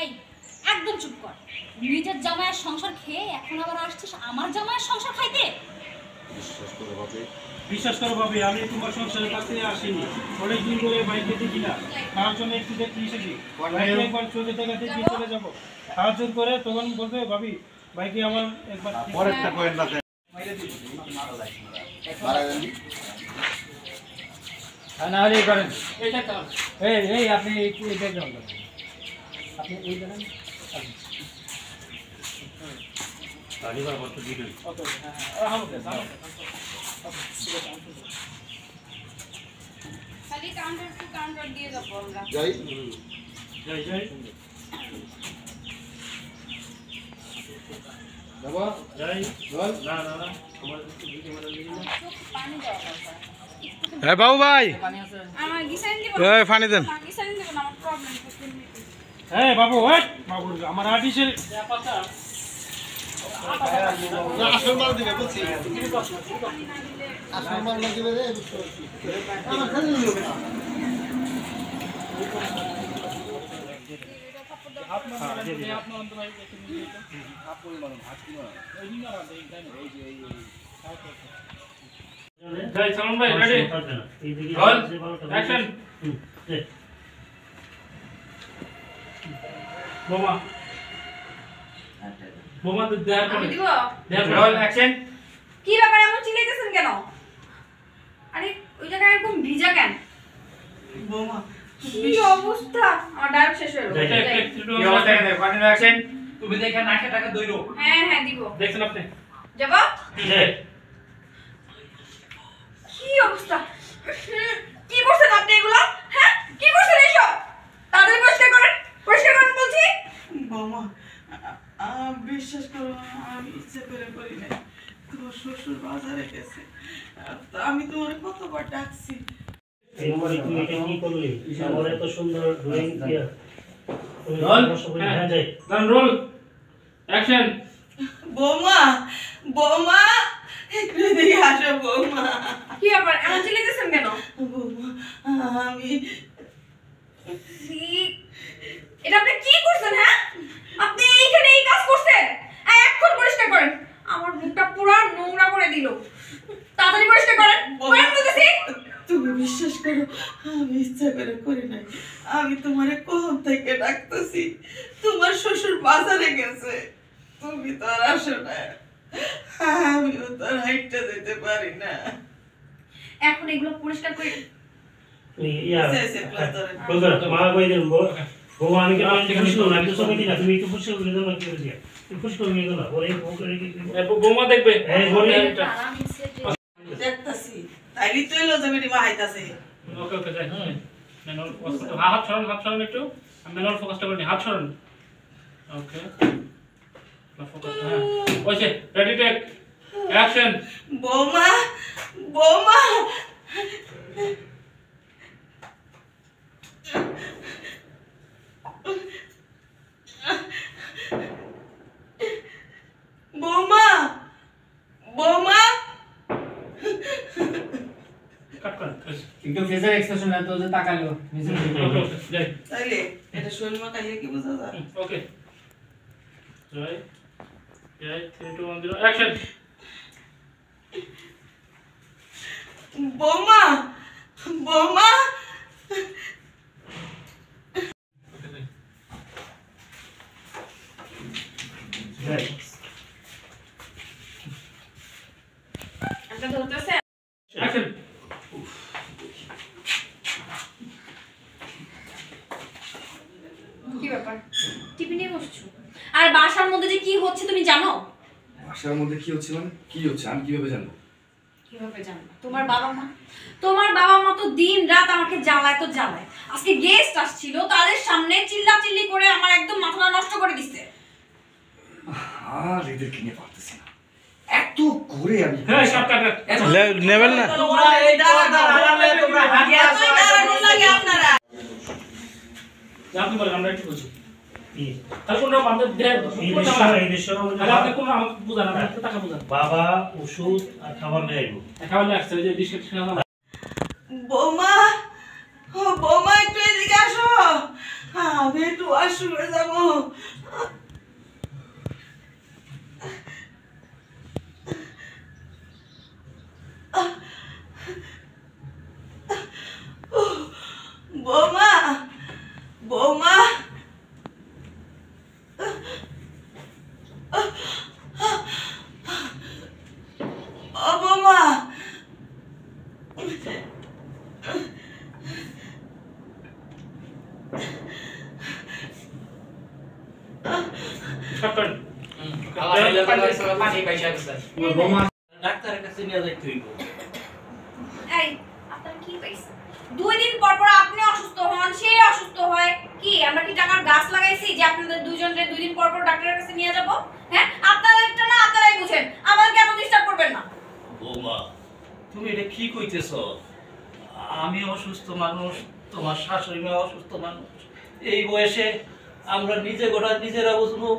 এই একদম চুপ কর। নিজের জামাইয়ের সংসার খেয়ে এখন আবার আসছিস আমার জামাইয়ের সংসার খাইতে? বিশ্বাস করো ভাবি, আমি তোমার সংসারের কাছে আসিনি। অনেকদিন ধরে বাইকে দেখি না, তার জন্য একটু দেখতে এসেছি। বাইকে একবার চলে থেকে দেখি চলে যাবো, সাহায্য করে তখন বলবে ভাবি বাইকে আমার একবার পরেরটা করেন না না হলে করেন। এই আপনি একটু এটা করেন, আপনি এই করেন। খালি কাউন্টার টু কাউন্টার দিয়ে যাব আমরা। যাই যাই যাই বাবা যাই বল না না না তোমার একটু দিকে মানে নিয়ে না। পানি দাও বাবা। হ্যাঁ বাবু ভাই, আমার গিসাইন দিব। এই পানি দেন। না গিসাইন দিব না, আমার প্রবলেম আছে। এই বাবু ওই বাবু আমার আর্টিস্টের আসল মাল দিবে বুঝছি আসল মাল না দিবে রে আমার খালি নিবে না যাই সালমান ভাই রেডি রোল অ্যাকশন বোমা বোমা তো দেয়ার আমি পরে দিব। দেয়ার রোল অ্যাকশন কি ব্যাপার এমন চিল্লাইতেছেন কেন? আরে ওই জায়গায় এরকম ভিজা কেন? বৌমা কি অবস্থা? আমার ডায়লগ শেষ হয়ে গেল। কি অবস্থা এখানে কন্টিনিউ অ্যাকশন তুমি দেখে নাকে টাকা দইরো হ্যাঁ হ্যাঁ দিব। দেখছেন আপনি যাব? কি অবস্থা? কি করছেন আপনি এগুলো? হ্যাঁ কি করছেন এসব? তাড়াতাড়ি পরিষ্কার করেন বলছি। বৌমা বিশ্বাস করো আমি ইচ্ছে করে করি না তোমার শ্বশুর বাজারে গেছে আমি তোমার কতবার ডাকছি এরপরে তুই এটা কি করলি? আমার এত সুন্দর ড্রয়িং দিয়া রোল হ্যাঁ যাই ডান রোল অ্যাকশন বৌমা বৌমা একটু দিকে আসো বৌমা কি ব্যাপার এমন চিল্লাইতেছেন কেন? বৌমা আমি এটা আপনি কি করছেন? হ্যাঁ আপনি এইখানে এই কাজ করছেন? এখন পরিষ্কার করেন। আমার মুখটা পুরো নোংরা করে দিল। তাড়াতাড়ি পরিষ্কার করেন। করেন বলতেছি। তুমি বিশ্বাস করো আমি ইচ্ছা করে করি নাই আমি তোমারে কখন থেকে ডাকতেছি তোমার শ্বশুর বাজারে গেছে তুমি তো আর আসো না আমিও তো আর হাইটটা যেতে পারি না এখন এগুলো পরিষ্কার করে মা কই দেন বৌমা আমি কেন খুশি করবো আমি তো সময় দিই না তুমি একটু খুশি করে দেবো কি দিয়া তুই খুশি করবি না ওরে বউ করে কি বোমা দেখবে এই বলি দেখতাছি তাইলে তো এলো জমিটি মাহাইতাছে ওকে ওকে যাই ম্যানুয়াল হাত সরান একটু ম্যানুয়াল ফোকাসটা করে নি হাত সরান ওকে ফোকাস হ্যাঁ ওকে রেডি টেক অ্যাকশন বৌমা বৌমা বৌমা বৌমা কাট কর একটু ফেসের এক্সপ্রেশন না তো যে তাকালো নিজের ওকে ওকে যাই তাইলে এটা শরীর মাখাইলে কি বোঝা যায় ওকে যাই যাই 3 2 1 0 অ্যাকশন বৌমা বৌমা যাই একটা ধরতেছে। অ্যাকশন কি ব্যাপার? টিভি নিয়ে বসছো? আর বাসার মধ্যে যে কি হচ্ছে তুমি জানো? বাসার মধ্যে কি হচ্ছে মানে কি হচ্ছে আমি কিভাবে জানবো কিভাবে জানবা? তোমার বাবা মা তো দিন রাত আমাকে জ্বালায় তো জ্বালায়। আজকে গেস্ট আসছিল, তাদের সামনে চিল্লাচিল্লি করে আমার একদম মাথাটা নষ্ট করে দিছে। আর এদেরকে নিয়ে পারতেছি না এত করে আমি হ্যাঁ সব কাট নেবেন না? তোমরা এই দাঁড়ালে তোমরা হাঁটিয়ে আসো দাঁড়ানো লাগে আপনারা আপনি বলেন আমরা একটু বুঝি কি তাহলে কোনটা আমাদের দেয় এই দেশ তাহলে আপনি কোন আমাকে বুঝান আপনি একটু টাকা বুঝান বাবা ওষুধ আর খাবার নিয়ে আইবো খাবার লাগছে যে ডিসকাউন্ট বৌমা ও বৌমা একটু এদিকে আসো আমি একটু ওয়াশরুমে যাবো। বৌমা, বৌমা, ও বৌমা, ডাক্তারের কাছে নিয়ে যাইতে হইব। এই আপনার কি পাইছে? 2 দিন পর পর আপনি অসুস্থ হন, সে অসুস্থ হয়। কি আমরা কি টাকার গাছ লাগাইছি যে আপনাদের দুইজনের 2 দিন পর পর ডাক্তারের কাছে নিয়ে যাব? হ্যাঁ, আপনাদেরটা না আপনারাই বুঝেন, আমাদেরকে এত ডিস্টার্ব করবেন না। বৌমা, তুমি এটা কি কইতেছ? আমি অসুস্থ মানুষ, তোমার শাশুড়ি মা অসুস্থ মানুষ। এই বয়সে আমরা নিজে গোটা নিজেরা বুঝবো,